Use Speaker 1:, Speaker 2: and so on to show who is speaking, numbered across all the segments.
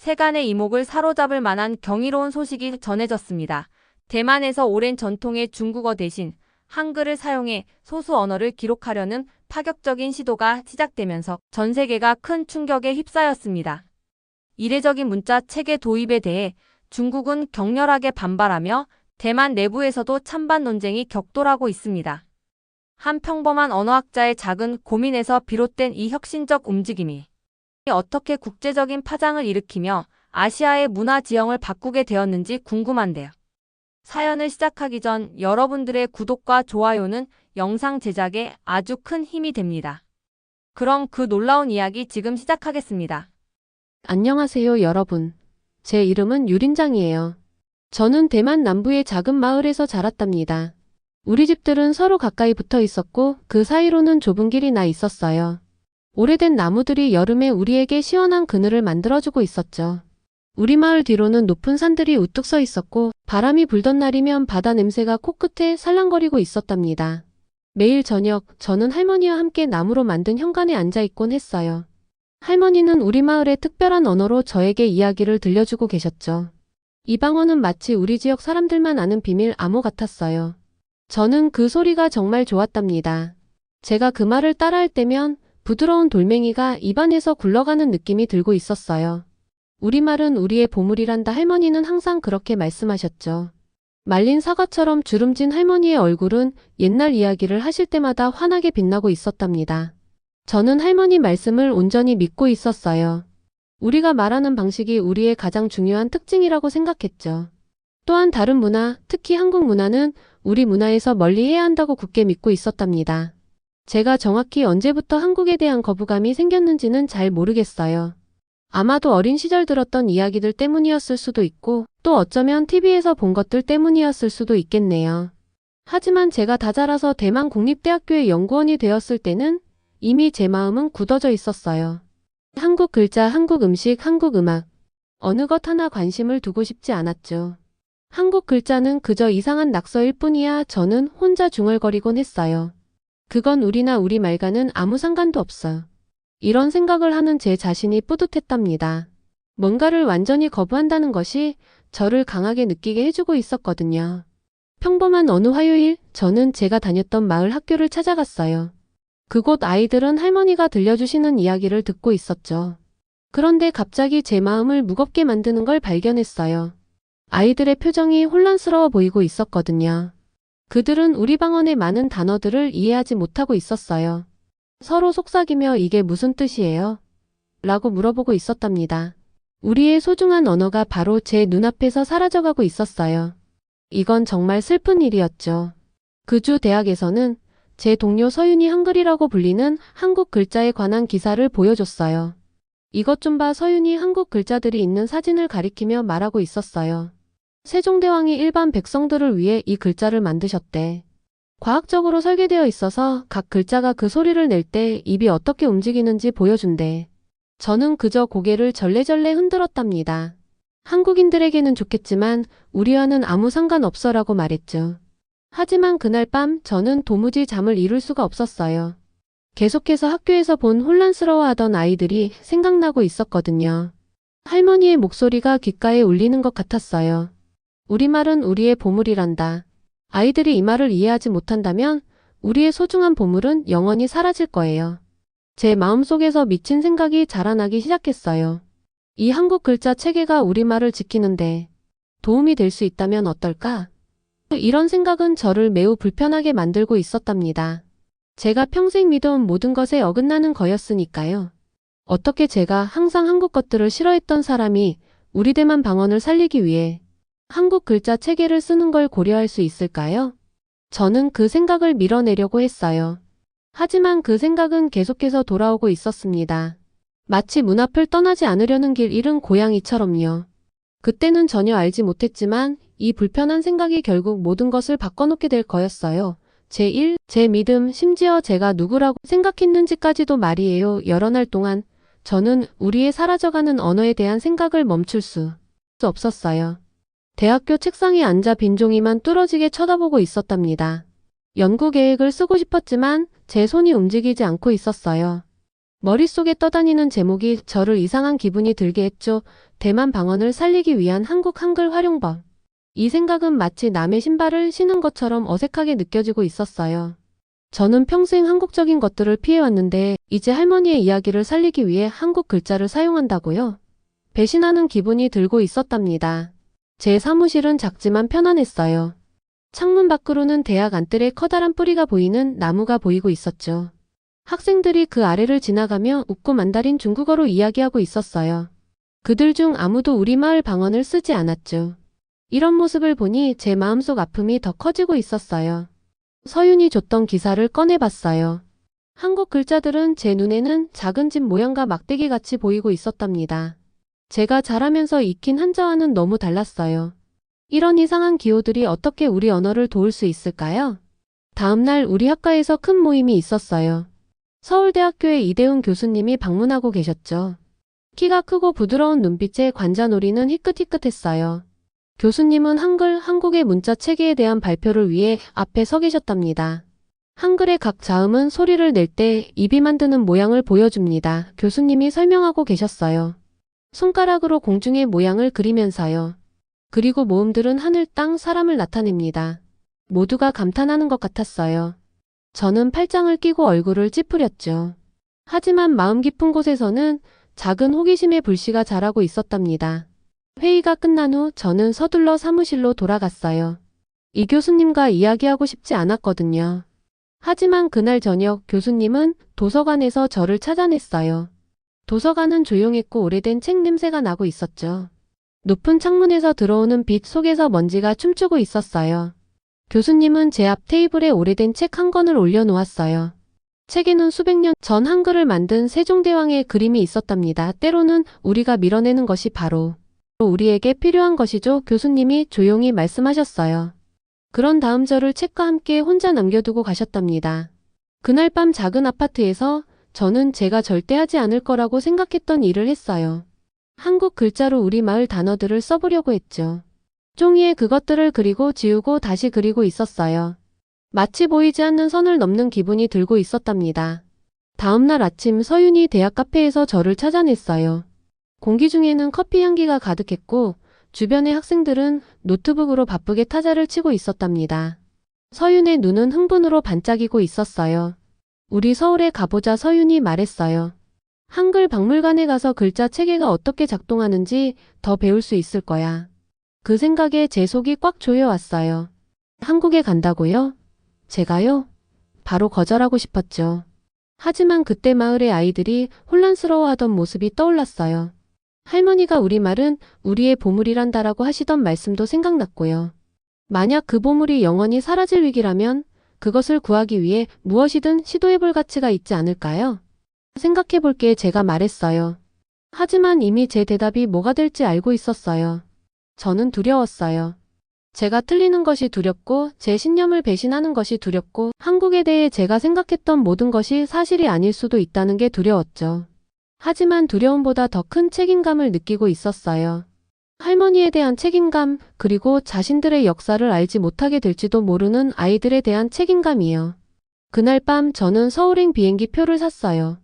Speaker 1: 세간의 이목을 사로잡을 만한 경이로운 소식이 전해졌습니다. 대만에서 오랜 전통의 중국어 대신 한글을 사용해 소수 언어를 기록하려는 파격적인 시도가 시작되면서 전 세계가 큰 충격에 휩싸였습니다. 이례적인 문자 체계 도입에 대해 중국은 격렬하게 반발하며 대만 내부에서도 찬반 논쟁이 격돌하고 있습니다. 한 평범한 언어학자의 작은 고민에서 비롯된 이 혁신적 움직임이 어떻게 국제적인 파장을 일으키며 아시아의 문화 지형을 바꾸게 되었는지 궁금한데요. 사연을 시작하기 전 여러분들의 구독과 좋아요는 영상 제작에 아주 큰 힘이 됩니다. 그럼 그 놀라운 이야기 지금 시작하겠습니다.
Speaker 2: 안녕하세요, 여러분. 제 이름은 유린장이에요. 저는 대만 남부의 작은 마을에서 자랐답니다. 우리 집들은 서로 가까이 붙어 있었고 그 사이로는 좁은 길이 나 있었어요. 오래된 나무들이 여름에 우리에게 시원한 그늘을 만들어주고 있었죠. 우리 마을 뒤로는 높은 산들이 우뚝 서 있었고 바람이 불던 날이면 바다 냄새가 코끝에 살랑거리고 있었답니다. 매일 저녁 저는 할머니와 함께 나무로 만든 현관에 앉아 있곤 했어요. 할머니는 우리 마을의 특별한 언어로 저에게 이야기를 들려주고 계셨죠. 이 방언은 마치 우리 지역 사람들만 아는 비밀 암호 같았어요. 저는 그 소리가 정말 좋았답니다. 제가 그 말을 따라할 때면 부드러운 돌멩이가 입안에서 굴러가는 느낌이 들고 있었어요. 우리말은 우리의 보물이란다. 할머니는 항상 그렇게 말씀하셨죠. 말린 사과처럼 주름진 할머니의 얼굴은 옛날 이야기를 하실 때마다 환하게 빛나고 있었답니다. 저는 할머니 말씀을 온전히 믿고 있었어요. 우리가 말하는 방식이 우리의 가장 중요한 특징이라고 생각했죠. 또한 다른 문화, 특히 한국 문화는 우리 문화에서 멀리해야 한다고 굳게 믿고 있었답니다. 제가 정확히 언제부터 한국에 대한 거부감이 생겼는지는 잘 모르겠어요. 아마도 어린 시절 들었던 이야기들 때문이었을 수도 있고 또 어쩌면 TV에서 본 것들 때문이었을 수도 있겠네요. 하지만 제가 다 자라서 대만 국립대학교의 연구원이 되었을 때는 이미 제 마음은 굳어져 있었어요. 한국 글자, 한국 음식, 한국 음악. 어느 것 하나 관심을 두고 싶지 않았죠. 한국 글자는 그저 이상한 낙서일 뿐이야. 저는 혼자 중얼거리곤 했어요. 그건 우리나 우리말과는 아무 상관도 없어. 이런 생각을 하는 제 자신이 뿌듯했답니다. 뭔가를 완전히 거부한다는 것이 저를 강하게 느끼게 해주고 있었거든요. 평범한 어느 화요일, 저는 제가 다녔던 마을 학교를 찾아갔어요. 그곳 아이들은 할머니가 들려주시는 이야기를 듣고 있었죠. 그런데 갑자기 제 마음을 무겁게 만드는 걸 발견했어요. 아이들의 표정이 혼란스러워 보이고 있었거든요. 그들은 우리 방언의 많은 단어들을 이해하지 못하고 있었어요. 서로 속삭이며 이게 무슨 뜻이에요? 라고 물어보고 있었답니다. 우리의 소중한 언어가 바로 제 눈앞에서 사라져가고 있었어요. 이건 정말 슬픈 일이었죠. 그 주 대학에서는 제 동료 서윤이 한글이라고 불리는 한국 글자에 관한 기사를 보여줬어요. 이것 좀 봐. 서윤이 한국 글자들이 있는 사진을 가리키며 말하고 있었어요. 세종대왕이 일반 백성들을 위해 이 글자를 만드셨대. 과학적으로 설계되어 있어서 각 글자가 그 소리를 낼 때 입이 어떻게 움직이는지 보여준대. 저는 그저 고개를 절레절레 흔들었답니다. 한국인들에게는 좋겠지만 우리와는 아무 상관없어라고 말했죠. 하지만 그날 밤 저는 도무지 잠을 이룰 수가 없었어요. 계속해서 학교에서 본 혼란스러워하던 아이들이 생각나고 있었거든요. 할머니의 목소리가 귓가에 울리는 것 같았어요. 우리말은 우리의 보물이란다. 아이들이 이 말을 이해하지 못한다면 우리의 소중한 보물은 영원히 사라질 거예요. 제 마음속에서 미친 생각이 자라나기 시작했어요. 이 한국 글자 체계가 우리말을 지키는데 도움이 될 수 있다면 어떨까? 이런 생각은 저를 매우 불편하게 만들고 있었답니다. 제가 평생 믿어온 모든 것에 어긋나는 거였으니까요. 어떻게 제가 항상 한국 것들을 싫어했던 사람이 우리 대만 방언을 살리기 위해 한국 글자 체계를 쓰는 걸 고려할 수 있을까요? 저는 그 생각을 밀어내려고 했어요. 하지만 그 생각은 계속해서 돌아오고 있었습니다. 마치 문 앞을 떠나지 않으려는 길 잃은 고양이처럼요. 그때는 전혀 알지 못했지만 이 불편한 생각이 결국 모든 것을 바꿔놓게 될 거였어요. 제 믿음, 심지어 제가 누구라고 생각했는지까지도 말이에요. 여러 날 동안 저는 우리의 사라져가는 언어에 대한 생각을 멈출 수 없었어요. 대학교 책상에 앉아 빈종이만 뚫어지게 쳐다보고 있었답니다. 연구 계획을 쓰고 싶었지만 제 손이 움직이지 않고 있었어요. 머릿속에 떠다니는 제목이 저를 이상한 기분이 들게 했죠. 대만 방언을 살리기 위한 한국 한글 활용법. 이 생각은 마치 남의 신발을 신은 것처럼 어색하게 느껴지고 있었어요. 저는 평생 한국적인 것들을 피해왔는데 이제 할머니의 이야기를 살리기 위해 한국 글자를 사용한다고요? 배신하는 기분이 들고 있었답니다. 제 사무실은 작지만 편안했어요. 창문 밖으로는 대학 안뜰에 커다란 뿌리가 보이는 나무가 보이고 있었죠. 학생들이 그 아래를 지나가며 웃고 만다린 중국어로 이야기하고 있었어요. 그들 중 아무도 우리 마을 방언을 쓰지 않았죠. 이런 모습을 보니 제 마음속 아픔이 더 커지고 있었어요. 서윤이 줬던 기사를 꺼내봤어요. 한국 글자들은 제 눈에는 작은 집 모양과 막대기 같이 보이고 있었답니다. 제가 자라면서 익힌 한자와는 너무 달랐어요. 이런 이상한 기호들이 어떻게 우리 언어를 도울 수 있을까요? 다음날 우리 학과에서 큰 모임이 있었어요. 서울대학교의 이대훈 교수님이 방문하고 계셨죠. 키가 크고 부드러운 눈빛에 관자놀이는 희끗희끗했어요. 교수님은 한국의 문자 체계에 대한 발표를 위해 앞에 서 계셨답니다. 한글의 각 자음은 소리를 낼 때 입이 만드는 모양을 보여줍니다. 교수님이 설명하고 계셨어요. 손가락으로 공중의 모양을 그리면서요. 그리고 모음들은 하늘, 땅, 사람을 나타냅니다. 모두가 감탄하는 것 같았어요. 저는 팔짱을 끼고 얼굴을 찌푸렸죠. 하지만 마음 깊은 곳에서는 작은 호기심의 불씨가 자라고 있었답니다. 회의가 끝난 후 저는 서둘러 사무실로 돌아갔어요. 이 교수님과 이야기하고 싶지 않았거든요. 하지만 그날 저녁 교수님은 도서관에서 저를 찾아냈어요. 도서관은 조용했고 오래된 책 냄새가 나고 있었죠. 높은 창문에서 들어오는 빛 속에서 먼지가 춤추고 있었어요. 교수님은 제 앞 테이블에 오래된 책 한 권을 올려놓았어요. 책에는 수백 년 전 한글을 만든 세종대왕의 그림이 있었답니다. 때로는 우리가 밀어내는 것이 바로 우리에게 필요한 것이죠. 교수님이 조용히 말씀하셨어요. 그런 다음 저를 책과 함께 혼자 남겨두고 가셨답니다. 그날 밤 작은 아파트에서 저는 제가 절대 하지 않을 거라고 생각했던 일을 했어요. 한국 글자로 우리 마을 단어들을 써보려고 했죠. 종이에 그것들을 그리고 지우고 다시 그리고 있었어요. 마치 보이지 않는 선을 넘는 기분이 들고 있었답니다. 다음날 아침 서윤이 대학 카페에서 저를 찾아냈어요. 공기 중에는 커피 향기가 가득했고 주변의 학생들은 노트북으로 바쁘게 타자를 치고 있었답니다. 서윤의 눈은 흥분으로 반짝이고 있었어요. 우리 서울에 가보자, 서윤이 말했어요. 한글 박물관에 가서 글자 체계가 어떻게 작동하는지 더 배울 수 있을 거야. 그 생각에 제 속이 꽉 조여왔어요. 한국에 간다고요? 제가요? 바로 거절하고 싶었죠. 하지만 그때 마을의 아이들이 혼란스러워하던 모습이 떠올랐어요. 할머니가 우리말은 우리의 보물이란다라고 하시던 말씀도 생각났고요. 만약 그 보물이 영원히 사라질 위기라면 그것을 구하기 위해 무엇이든 시도해볼 가치가 있지 않을까요? 생각해볼게, 제가 말했어요. 하지만 이미 제 대답이 뭐가 될지 알고 있었어요. 저는 두려웠어요. 제가 틀리는 것이 두렵고 제 신념을 배신하는 것이 두렵고 한국에 대해 제가 생각했던 모든 것이 사실이 아닐 수도 있다는 게 두려웠죠. 하지만 두려움보다 더 큰 책임감을 느끼고 있었어요. 할머니에 대한 책임감, 그리고 자신들의 역사를 알지 못하게 될지도 모르는 아이들에 대한 책임감이요. 그날 밤 저는 서울행 비행기 표를 샀어요.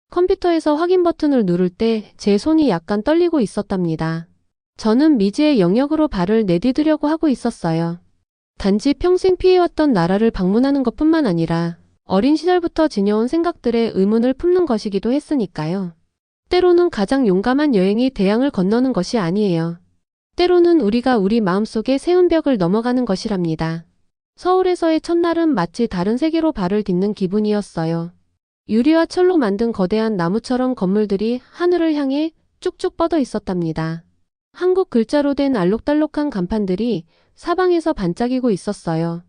Speaker 2: 컴퓨터에서 확인 버튼을 누를 때 제 손이 약간 떨리고 있었답니다. 저는 미지의 영역으로 발을 내디디려고 하고 있었어요. 단지 평생 피해왔던 나라를 방문하는 것뿐만 아니라 어린 시절부터 지녀온 생각들에 의문을 품는 것이기도 했으니까요. 때로는 가장 용감한 여행이 대양을 건너는 것이 아니에요. 때로는 우리가 우리 마음속에 세운 벽을 넘어가는 것이랍니다. 서울에서의 첫날은 마치 다른 세계로 발을 딛는 기분이었어요. 유리와 철로 만든 거대한 나무처럼 건물들이 하늘을 향해 쭉쭉 뻗어 있었답니다. 한국 글자로 된 알록달록한 간판들이 사방에서 반짝이고 있었어요.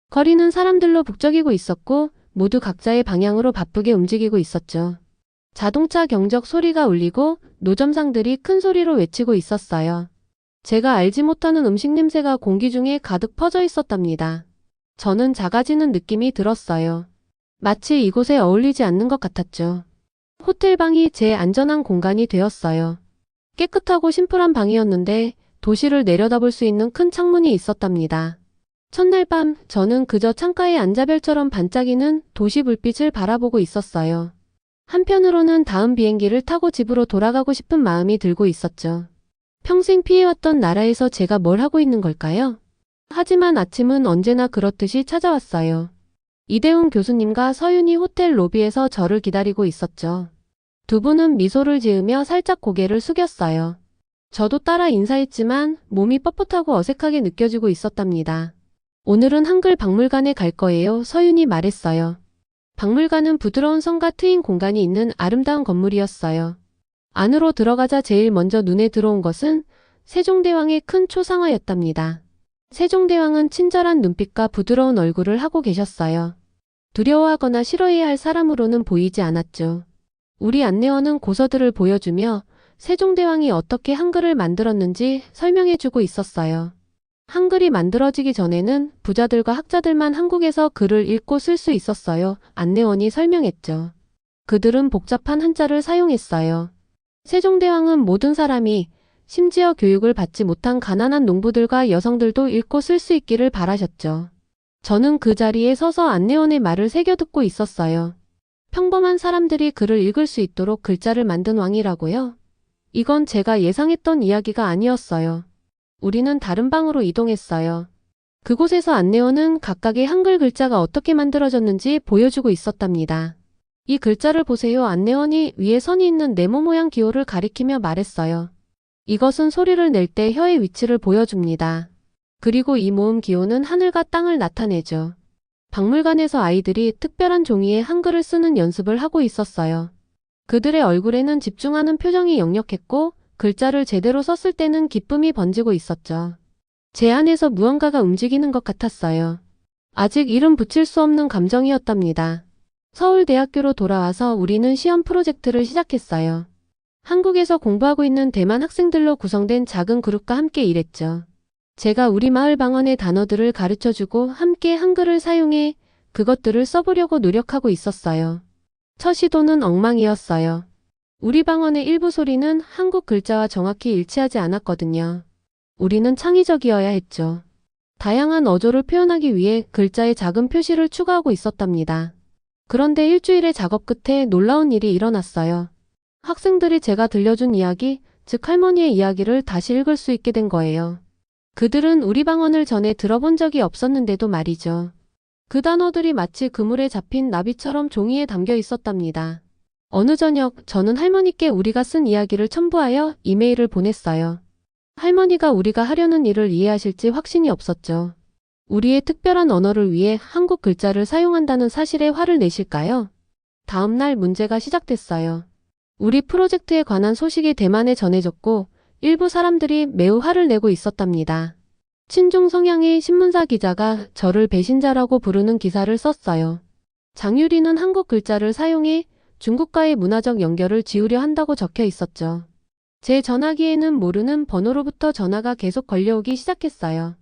Speaker 2: 거리는 사람들로 북적이고 있었고 모두 각자의 방향으로 바쁘게 움직이고 있었죠. 자동차 경적 소리가 울리고 노점상들이 큰 소리로 외치고 있었어요. 제가 알지 못하는 음식 냄새가 공기 중에 가득 퍼져 있었답니다. 저는 작아지는 느낌이 들었어요. 마치 이곳에 어울리지 않는 것 같았죠. 호텔방이 제 안전한 공간이 되었어요. 깨끗하고 심플한 방이었는데 도시를 내려다볼 수 있는 큰 창문이 있었답니다. 첫날 밤 저는 그저 창가에 앉아 별처럼 반짝이는 도시 불빛을 바라보고 있었어요. 한편으로는 다음 비행기를 타고 집으로 돌아가고 싶은 마음이 들고 있었죠. 평생 피해왔던 나라에서 제가 뭘 하고 있는 걸까요? 하지만 아침은 언제나 그렇듯이 찾아왔어요. 이대훈 교수님과 서윤이 호텔 로비에서 저를 기다리고 있었죠. 두 분은 미소를 지으며 살짝 고개를 숙였어요. 저도 따라 인사했지만 몸이 뻣뻣하고 어색하게 느껴지고 있었답니다. 오늘은 한글 박물관에 갈 거예요. 서윤이 말했어요. 박물관은 부드러운 성과 트인 공간이 있는 아름다운 건물이었어요. 안으로 들어가자 제일 먼저 눈에 들어온 것은 세종대왕의 큰 초상화였답니다. 세종대왕은 친절한 눈빛과 부드러운 얼굴을 하고 계셨어요. 두려워하거나 싫어해야 할 사람으로는 보이지 않았죠. 우리 안내원은 고서들을 보여주며 세종대왕이 어떻게 한글을 만들었는지 설명해주고 있었어요. 한글이 만들어지기 전에는 부자들과 학자들만 한국에서 글을 읽고 쓸 수 있었어요. 안내원이 설명했죠. 그들은 복잡한 한자를 사용했어요. 세종대왕은 모든 사람이 심지어 교육을 받지 못한 가난한 농부들과 여성들도 읽고 쓸 수 있기를 바라셨죠. 저는 그 자리에 서서 안내원의 말을 새겨듣고 있었어요. 평범한 사람들이 글을 읽을 수 있도록 글자를 만든 왕이라고요? 이건 제가 예상했던 이야기가 아니었어요. 우리는 다른 방으로 이동했어요. 그곳에서 안내원은 각각의 한글 글자가 어떻게 만들어졌는지 보여주고 있었답니다. 이 글자를 보세요. 안내원이 위에 선이 있는 네모 모양 기호를 가리키며 말했어요. 이것은 소리를 낼 때 혀의 위치를 보여줍니다. 그리고 이 모음 기호는 하늘과 땅을 나타내죠. 박물관에서 아이들이 특별한 종이에 한글을 쓰는 연습을 하고 있었어요. 그들의 얼굴에는 집중하는 표정이 역력했고 글자를 제대로 썼을 때는 기쁨이 번지고 있었죠. 제 안에서 무언가가 움직이는 것 같았어요. 아직 이름 붙일 수 없는 감정이었답니다. 서울대학교로 돌아와서 우리는 시험 프로젝트를 시작했어요. 한국에서 공부하고 있는 대만 학생들로 구성된 작은 그룹과 함께 일했죠. 제가 우리 마을 방언의 단어들을 가르쳐주고 함께 한글을 사용해 그것들을 써보려고 노력하고 있었어요. 첫 시도는 엉망이었어요. 우리 방언의 일부 소리는 한국 글자와 정확히 일치하지 않았거든요. 우리는 창의적이어야 했죠. 다양한 어조를 표현하기 위해 글자에 작은 표시를 추가하고 있었답니다. 그런데 일주일의 작업 끝에 놀라운 일이 일어났어요. 학생들이 제가 들려준 이야기, 즉 할머니의 이야기를 다시 읽을 수 있게 된 거예요. 그들은 우리 방언을 전에 들어본 적이 없었는데도 말이죠. 그 단어들이 마치 그물에 잡힌 나비처럼 종이에 담겨 있었답니다. 어느 저녁 저는 할머니께 우리가 쓴 이야기를 첨부하여 이메일을 보냈어요. 할머니가 우리가 하려는 일을 이해하실지 확신이 없었죠. 우리의 특별한 언어를 위해 한국 글자를 사용한다는 사실에 화를 내실까요? 다음 날 문제가 시작됐어요. 우리 프로젝트에 관한 소식이 대만에 전해졌고 일부 사람들이 매우 화를 내고 있었답니다. 친중 성향의 신문사 기자가 저를 배신자라고 부르는 기사를 썼어요. 장유리는 한국 글자를 사용해 중국과의 문화적 연결을 지우려 한다고 적혀 있었죠. 제 전화기에는 모르는 번호로부터 전화가 계속 걸려오기 시작했어요.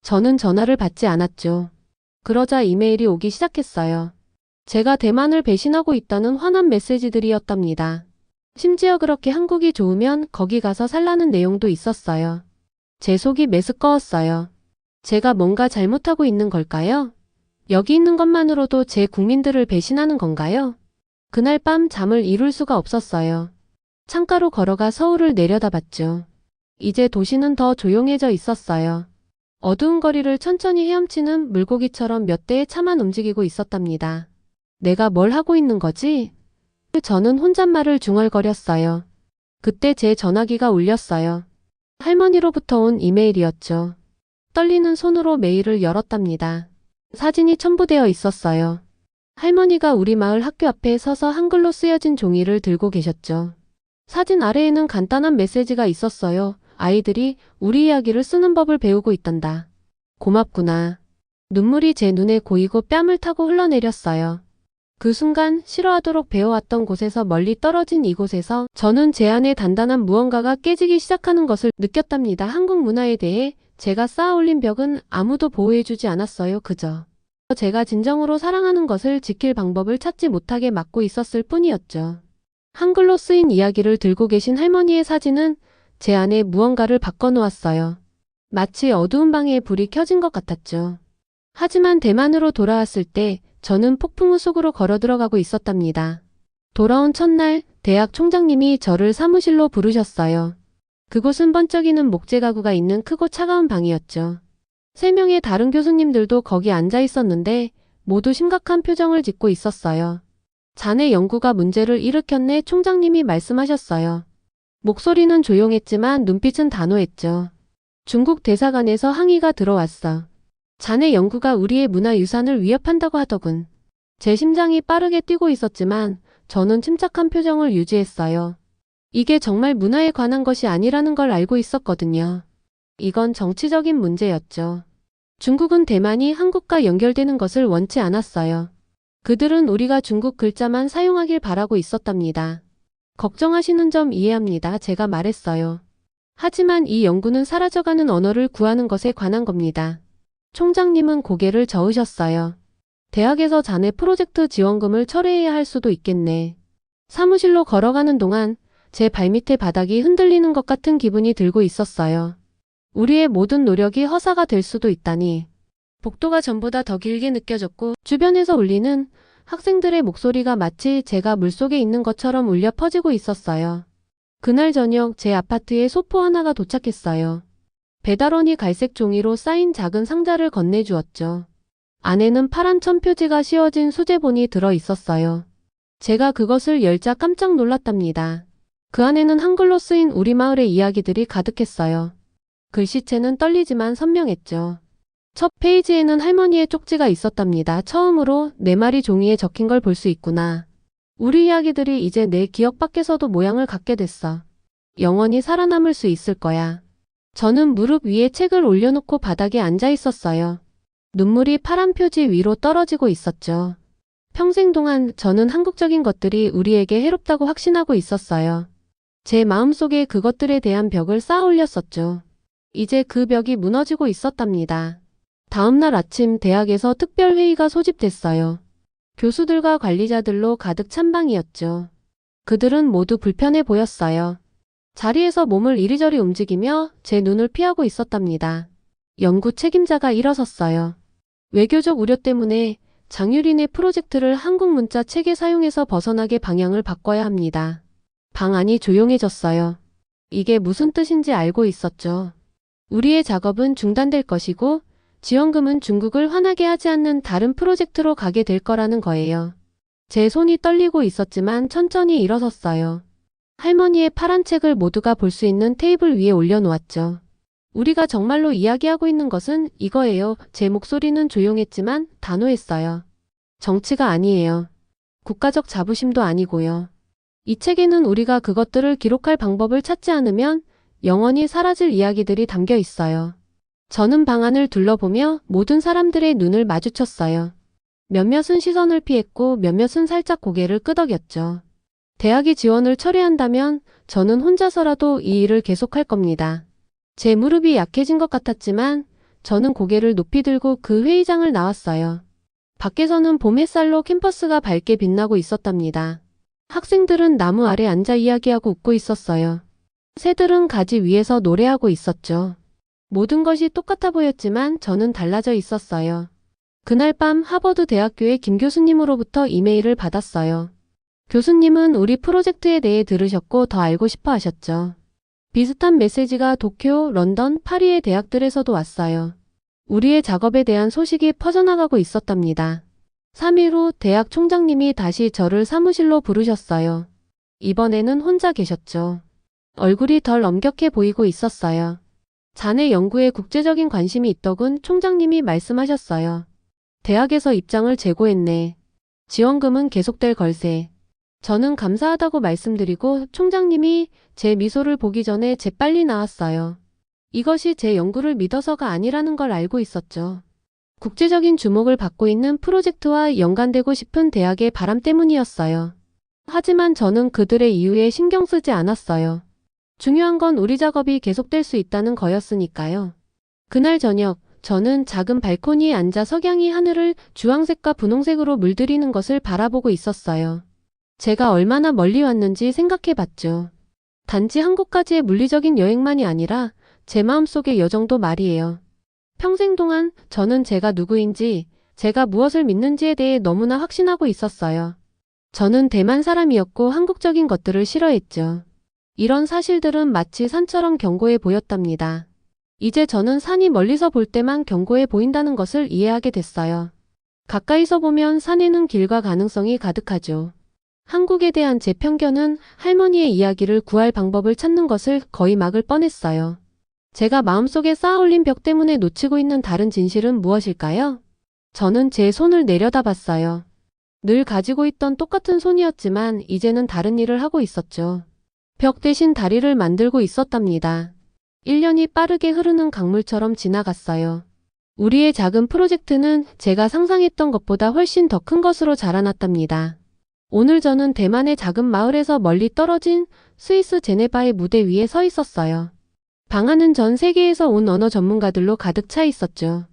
Speaker 2: 저는 전화를 받지 않았죠. 그러자 이메일이 오기 시작했어요. 제가 대만을 배신하고 있다는 화난 메시지들이었답니다. 심지어 그렇게 한국이 좋으면 거기 가서 살라는 내용도 있었어요. 제 속이 메스꺼웠어요. 제가 뭔가 잘못하고 있는 걸까요? 여기 있는 것만으로도 제 국민들을 배신하는 건가요? 그날 밤 잠을 이룰 수가 없었어요. 창가로 걸어가 서울을 내려다봤죠. 이제 도시는 더 조용해져 있었어요. 어두운 거리를 천천히 헤엄치는 물고기처럼 몇 대의 차만 움직이고 있었답니다. 내가 뭘 하고 있는 거지? 저는 혼잣말을 중얼거렸어요. 그때 제 전화기가 울렸어요. 할머니로부터 온 이메일이었죠. 떨리는 손으로 메일을 열었답니다. 사진이 첨부되어 있었어요. 할머니가 우리 마을 학교 앞에 서서 한글로 쓰여진 종이를 들고 계셨죠. 사진 아래에는 간단한 메시지가 있었어요. 아이들이 우리 이야기를 쓰는 법을 배우고 있단다. 고맙구나. 눈물이 제 눈에 고이고 뺨을 타고 흘러내렸어요. 그 순간 싫어하도록 배워왔던 곳에서 멀리 떨어진 이곳에서 저는 제 안에 단단한 무언가가 깨지기 시작하는 것을 느꼈답니다. 한국 문화에 대해 제가 쌓아올린 벽은 아무도 보호해주지 않았어요. 그저 제가 진정으로 사랑하는 것을 지킬 방법을 찾지 못하게 막고 있었을 뿐이었죠. 한글로 쓰인 이야기를 들고 계신 할머니의 사진은 제 안에 무언가를 바꿔놓았어요. 마치 어두운 방에 불이 켜진 것 같았죠. 하지만 대만으로 돌아왔을 때 저는 폭풍우 속으로 걸어 들어가고 있었답니다. 돌아온 첫날 대학 총장님이 저를 사무실로 부르셨어요. 그곳은 번쩍이는 목재 가구가 있는 크고 차가운 방이었죠. 3명의 다른 교수님들도 거기 앉아 있었는데 모두 심각한 표정을 짓고 있었어요. 자네 연구가 문제를 일으켰네, 총장님이 말씀하셨어요. 목소리는 조용했지만 눈빛은 단호했죠. 중국 대사관에서 항의가 들어왔어. 자네 연구가 우리의 문화유산을 위협한다고 하더군. 제 심장이 빠르게 뛰고 있었지만 저는 침착한 표정을 유지했어요. 이게 정말 문화에 관한 것이 아니라는 걸 알고 있었거든요. 이건 정치적인 문제였죠. 중국은 대만이 한국과 연결되는 것을 원치 않았어요. 그들은 우리가 중국 글자만 사용하길 바라고 있었답니다. 걱정하시는 점 이해합니다. 제가 말했어요. 하지만 이 연구는 사라져가는 언어를 구하는 것에 관한 겁니다. 총장님은 고개를 저으셨어요. 대학에서 자네 프로젝트 지원금을 철회해야 할 수도 있겠네. 사무실로 걸어가는 동안 제 발밑의 바닥이 흔들리는 것 같은 기분이 들고 있었어요. 우리의 모든 노력이 허사가 될 수도 있다니. 복도가 전보다 더 길게 느껴졌고 주변에서 울리는 학생들의 목소리가 마치 제가 물속에 있는 것처럼 울려 퍼지고 있었어요. 그날 저녁 제 아파트에 소포 하나가 도착했어요. 배달원이 갈색 종이로 쌓인 작은 상자를 건네주었죠. 안에는 파란 천표지가 씌워진 수제본이 들어 있었어요. 제가 그것을 열자 깜짝 놀랐답니다. 그 안에는 한글로 쓰인 우리 마을의 이야기들이 가득했어요. 글씨체는 떨리지만 선명했죠. 첫 페이지에는 할머니의 쪽지가 있었답니다. 처음으로 내 말이 종이에 적힌 걸 볼 수 있구나. 우리 이야기들이 이제 내 기억 밖에서도 모양을 갖게 됐어. 영원히 살아남을 수 있을 거야. 저는 무릎 위에 책을 올려놓고 바닥에 앉아 있었어요. 눈물이 파란 표지 위로 떨어지고 있었죠. 평생 동안 저는 한국적인 것들이 우리에게 해롭다고 확신하고 있었어요. 제 마음속에 그것들에 대한 벽을 쌓아 올렸었죠. 이제 그 벽이 무너지고 있었답니다. 다음 날 아침 대학에서 특별회의가 소집됐어요. 교수들과 관리자들로 가득 찬 방이었죠. 그들은 모두 불편해 보였어요. 자리에서 몸을 이리저리 움직이며 제 눈을 피하고 있었답니다. 연구 책임자가 일어섰어요. 외교적 우려 때문에 장유린의 프로젝트를 한국 문자 체계 사용에서 벗어나게 방향을 바꿔야 합니다. 방 안이 조용해졌어요. 이게 무슨 뜻인지 알고 있었죠. 우리의 작업은 중단될 것이고 지원금은 중국을 화나게 하지 않는 다른 프로젝트로 가게 될 거라는 거예요. 제 손이 떨리고 있었지만 천천히 일어섰어요. 할머니의 파란 책을 모두가 볼 수 있는 테이블 위에 올려놓았죠. 우리가 정말로 이야기하고 있는 것은 이거예요. 제 목소리는 조용했지만 단호했어요. 정치가 아니에요. 국가적 자부심도 아니고요. 이 책에는 우리가 그것들을 기록할 방법을 찾지 않으면 영원히 사라질 이야기들이 담겨 있어요. 저는 방 안을 둘러보며 모든 사람들의 눈을 마주쳤어요. 몇몇은 시선을 피했고 몇몇은 살짝 고개를 끄덕였죠. 대학이 지원을 철회한다면 저는 혼자서라도 이 일을 계속할 겁니다. 제 무릎이 약해진 것 같았지만 저는 고개를 높이 들고 그 회의장을 나왔어요. 밖에서는 봄 햇살로 캠퍼스가 밝게 빛나고 있었답니다. 학생들은 나무 아래 앉아 이야기하고 웃고 있었어요. 새들은 가지 위에서 노래하고 있었죠. 모든 것이 똑같아 보였지만 저는 달라져 있었어요. 그날 밤 하버드 대학교의 김 교수님으로부터 이메일을 받았어요. 교수님은 우리 프로젝트에 대해 들으셨고 더 알고 싶어 하셨죠. 비슷한 메시지가 도쿄, 런던, 파리의 대학들에서도 왔어요. 우리의 작업에 대한 소식이 퍼져나가고 있었답니다. 3일 후 대학 총장님이 다시 저를 사무실로 부르셨어요. 이번에는 혼자 계셨죠. 얼굴이 덜 엄격해 보이고 있었어요. 자네 연구에 국제적인 관심이 있더군, 총장님이 말씀하셨어요. 대학에서 입장을 재고했네. 지원금은 계속될 걸세. 저는 감사하다고 말씀드리고 총장님이 제 미소를 보기 전에 재빨리 나왔어요. 이것이 제 연구를 믿어서가 아니라는 걸 알고 있었죠. 국제적인 주목을 받고 있는 프로젝트와 연관되고 싶은 대학의 바람 때문이었어요. 하지만 저는 그들의 이유에 신경 쓰지 않았어요. 중요한 건 우리 작업이 계속될 수 있다는 거였으니까요. 그날 저녁, 저는 작은 발코니에 앉아 석양이 하늘을 주황색과 분홍색으로 물들이는 것을 바라보고 있었어요. 제가 얼마나 멀리 왔는지 생각해 봤죠. 단지 한국까지의 물리적인 여행만이 아니라 제 마음속의 여정도 말이에요. 평생 동안 저는 제가 누구인지, 제가 무엇을 믿는지에 대해 너무나 확신하고 있었어요. 저는 대만 사람이었고 한국적인 것들을 싫어했죠. 이런 사실들은 마치 산처럼 견고해 보였답니다. 이제 저는 산이 멀리서 볼 때만 견고해 보인다는 것을 이해하게 됐어요. 가까이서 보면 산에는 길과 가능성이 가득하죠. 한국에 대한 제 편견은 할머니의 이야기를 구할 방법을 찾는 것을 거의 막을 뻔했어요. 제가 마음속에 쌓아올린 벽 때문에 놓치고 있는 다른 진실은 무엇일까요? 저는 제 손을 내려다봤어요. 늘 가지고 있던 똑같은 손이었지만 이제는 다른 일을 하고 있었죠. 벽 대신 다리를 만들고 있었답니다. 1년이 빠르게 흐르는 강물처럼 지나갔어요. 우리의 작은 프로젝트는 제가 상상했던 것보다 훨씬 더 큰 것으로 자라났답니다. 오늘 저는 대만의 작은 마을에서 멀리 떨어진 스위스 제네바의 무대 위에 서 있었어요. 방 안은 전 세계에서 온 언어 전문가들로 가득 차 있었죠.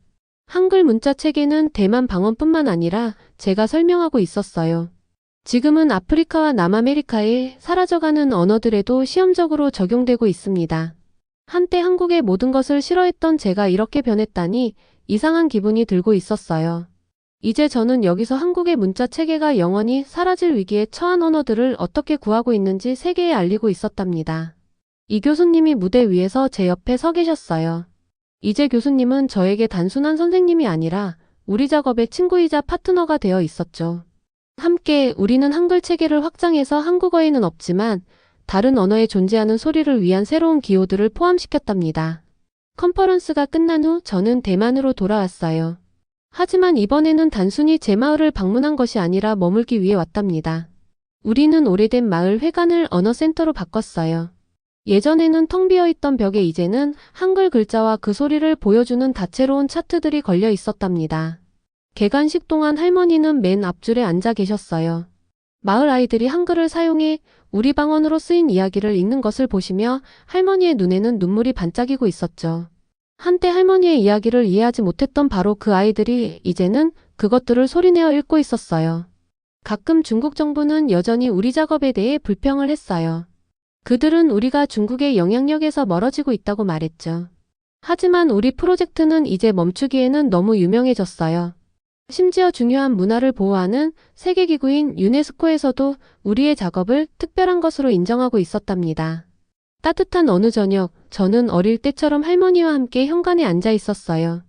Speaker 2: 한글 문자 체계는 대만 방언뿐만 아니라 제가 설명하고 있었어요. 지금은 아프리카와 남아메리카의 사라져가는 언어들에도 시험적으로 적용되고 있습니다. 한때 한국의 모든 것을 싫어했던 제가 이렇게 변했다니 이상한 기분이 들고 있었어요. 이제 저는 여기서 한국의 문자 체계가 영원히 사라질 위기에 처한 언어들을 어떻게 구하고 있는지 세계에 알리고 있었답니다. 이 교수님이 무대 위에서 제 옆에 서 계셨어요. 이제 교수님은 저에게 단순한 선생님이 아니라 우리 작업의 친구이자 파트너가 되어 있었죠. 함께 우리는 한글 체계를 확장해서 한국어에는 없지만 다른 언어에 존재하는 소리를 위한 새로운 기호들을 포함시켰답니다. 컨퍼런스가 끝난 후 저는 대만으로 돌아왔어요. 하지만 이번에는 단순히 제 마을을 방문한 것이 아니라 머물기 위해 왔답니다. 우리는 오래된 마을 회관을 언어센터로 바꿨어요. 예전에는 텅 비어있던 벽에 이제는 한글 글자와 그 소리를 보여주는 다채로운 차트들이 걸려 있었답니다. 개관식 동안 할머니는 맨 앞줄에 앉아 계셨어요. 마을 아이들이 한글을 사용해 우리 방언으로 쓰인 이야기를 읽는 것을 보시며 할머니의 눈에는 눈물이 반짝이고 있었죠. 한때 할머니의 이야기를 이해하지 못했던 바로 그 아이들이 이제는 그것들을 소리내어 읽고 있었어요. 가끔 중국 정부는 여전히 우리 작업에 대해 불평을 했어요. 그들은 우리가 중국의 영향력에서 멀어지고 있다고 말했죠. 하지만 우리 프로젝트는 이제 멈추기에는 너무 유명해졌어요. 심지어 중요한 문화를 보호하는 세계기구인 유네스코에서도 우리의 작업을 특별한 것으로 인정하고 있었답니다. 따뜻한 어느 저녁, 저는 어릴 때처럼 할머니와 함께 현관에 앉아 있었어요.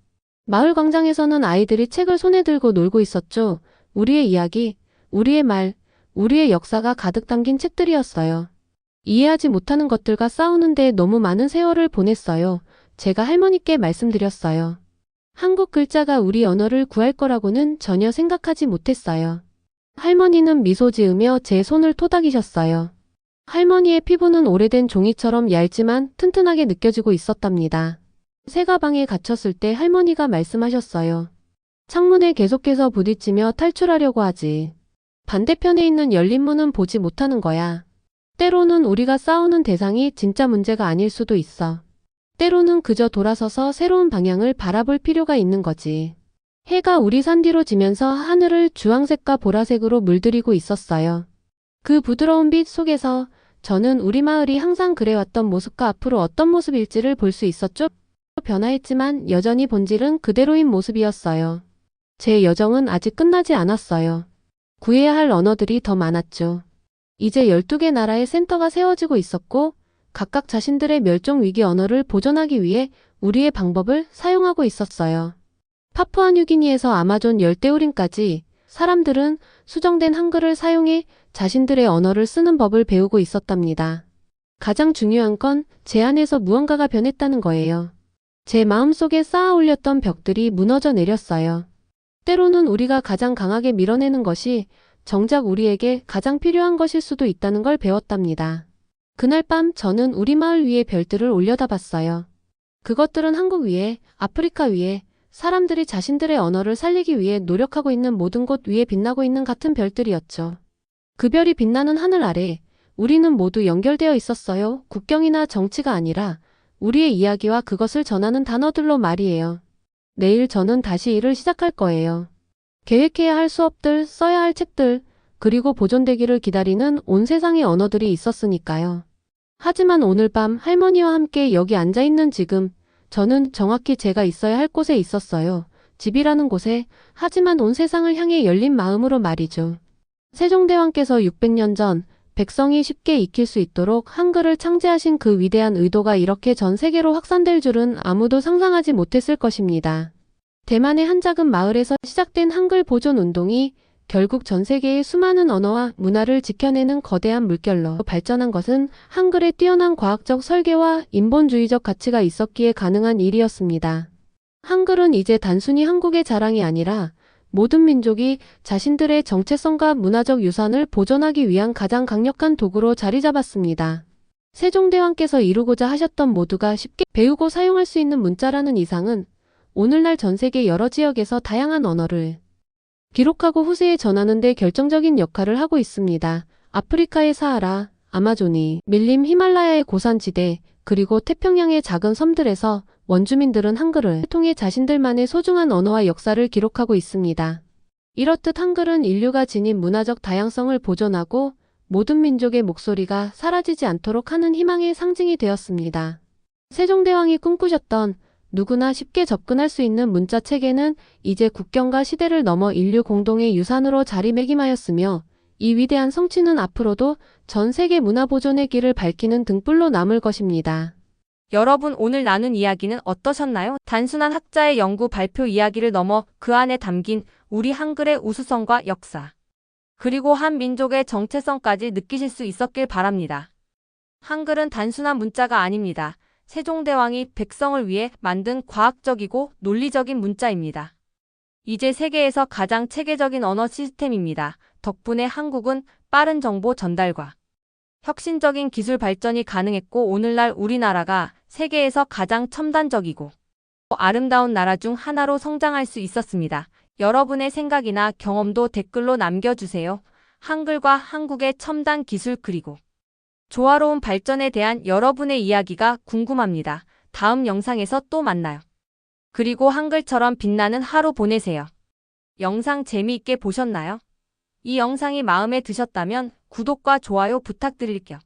Speaker 2: 마을 광장에서는 아이들이 책을 손에 들고 놀고 있었죠. 우리의 이야기, 우리의 말, 우리의 역사가 가득 담긴 책들이었어요. 이해하지 못하는 것들과 싸우는데 너무 많은 세월을 보냈어요. 제가 할머니께 말씀드렸어요. 한국 글자가 우리 언어를 구할 거라고는 전혀 생각하지 못했어요. 할머니는 미소 지으며 제 손을 토닥이셨어요. 할머니의 피부는 오래된 종이처럼 얇지만 튼튼하게 느껴지고 있었답니다. 새 가방에 갇혔을 때 할머니가 말씀하셨어요. 창문에 계속해서 부딪히며 탈출하려고 하지. 반대편에 있는 열린 문은 보지 못하는 거야. 때로는 우리가 싸우는 대상이 진짜 문제가 아닐 수도 있어. 때로는 그저 돌아서서 새로운 방향을 바라볼 필요가 있는 거지. 해가 우리 산 뒤로 지면서 하늘을 주황색과 보라색으로 물들이고 있었어요. 그 부드러운 빛 속에서 저는 우리 마을이 항상 그래왔던 모습과 앞으로 어떤 모습일지를 볼 수 있었죠. 변화했지만 여전히 본질은 그대로인 모습이었어요. 제 여정은 아직 끝나지 않았어요. 구해야 할 언어들이 더 많았죠. 이제 12개 나라의 센터가 세워지고 있었고 각각 자신들의 멸종 위기 언어를 보존하기 위해 우리의 방법을 사용하고 있었어요. 파푸아뉴기니에서 아마존 열대우림까지 사람들은 수정된 한글을 사용해 자신들의 언어를 쓰는 법을 배우고 있었답니다. 가장 중요한 건 제 안에서 무언가가 변했다는 거예요. 제 마음속에 쌓아 올렸던 벽들이 무너져 내렸어요. 때로는 우리가 가장 강하게 밀어내는 것이 정작 우리에게 가장 필요한 것일 수도 있다는 걸 배웠답니다. 그날 밤 저는 우리 마을 위에 별들을 올려다봤어요. 그것들은 한국 위에, 아프리카 위에, 사람들이 자신들의 언어를 살리기 위해 노력하고 있는 모든 곳 위에 빛나고 있는 같은 별들이었죠. 그 별이 빛나는 하늘 아래 우리는 모두 연결되어 있었어요. 국경이나 정치가 아니라 우리의 이야기와 그것을 전하는 단어들로 말이에요. 내일 저는 다시 일을 시작할 거예요. 계획해야 할 수업들, 써야 할 책들, 그리고 보존되기를 기다리는 온 세상의 언어들이 있었으니까요. 하지만 오늘 밤 할머니와 함께 여기 앉아있는 지금, 저는 정확히 제가 있어야 할 곳에 있었어요. 집이라는 곳에, 하지만 온 세상을 향해 열린 마음으로 말이죠. 세종대왕께서 600년 전 백성이 쉽게 익힐 수 있도록 한글을 창제하신 그 위대한 의도가 이렇게 전 세계로 확산될 줄은 아무도 상상하지 못했을 것입니다. 대만의 한 작은 마을에서 시작된 한글 보존 운동이 결국 전 세계의 수많은 언어와 문화를 지켜내는 거대한 물결로 발전한 것은 한글의 뛰어난 과학적 설계와 인본주의적 가치가 있었기에 가능한 일이었습니다. 한글은 이제 단순히 한국의 자랑이 아니라 모든 민족이 자신들의 정체성과 문화적 유산을 보존하기 위한 가장 강력한 도구로 자리 잡았습니다. 세종대왕께서 이루고자 하셨던 모두가 쉽게 배우고 사용할 수 있는 문자라는 이상은 오늘날 전 세계 여러 지역에서 다양한 언어를 기록하고 후세에 전하는 데 결정적인 역할을 하고 있습니다. 아프리카의 사하라, 아마존이 밀림 히말라야의 고산지대, 그리고 태평양의 작은 섬들에서 원주민들은 한글을 통해 자신들만의 소중한 언어와 역사를 기록하고 있습니다. 이렇듯 한글은 인류가 지닌 문화적 다양성을 보존하고 모든 민족의 목소리가 사라지지 않도록 하는 희망의 상징이 되었습니다. 세종대왕이 꿈꾸셨던 누구나 쉽게 접근할 수 있는 문자 체계는 이제 국경과 시대를 넘어 인류 공동의 유산으로 자리매김하였으며 이 위대한 성취는 앞으로도 전 세계 문화 보존의 길을 밝히는 등불로 남을 것입니다.
Speaker 1: 여러분 오늘 나눈 이야기는 어떠셨나요? 단순한 학자의 연구 발표 이야기를 넘어 그 안에 담긴 우리 한글의 우수성과 역사, 그리고 한 민족의 정체성까지 느끼실 수 있었길 바랍니다. 한글은 단순한 문자가 아닙니다. 세종대왕이 백성을 위해 만든 과학적이고 논리적인 문자입니다. 이제 세계에서 가장 체계적인 언어 시스템입니다. 덕분에 한국은 빠른 정보 전달과 혁신적인 기술 발전이 가능했고 오늘날 우리나라가 세계에서 가장 첨단적이고 아름다운 나라 중 하나로 성장할 수 있었습니다. 여러분의 생각이나 경험도 댓글로 남겨주세요. 한글과 한국의 첨단 기술 그리고 조화로운 발전에 대한 여러분의 이야기가 궁금합니다. 다음 영상에서 또 만나요. 그리고 한글처럼 빛나는 하루 보내세요. 영상 재미있게 보셨나요? 이 영상이 마음에 드셨다면 구독과 좋아요 부탁드릴게요.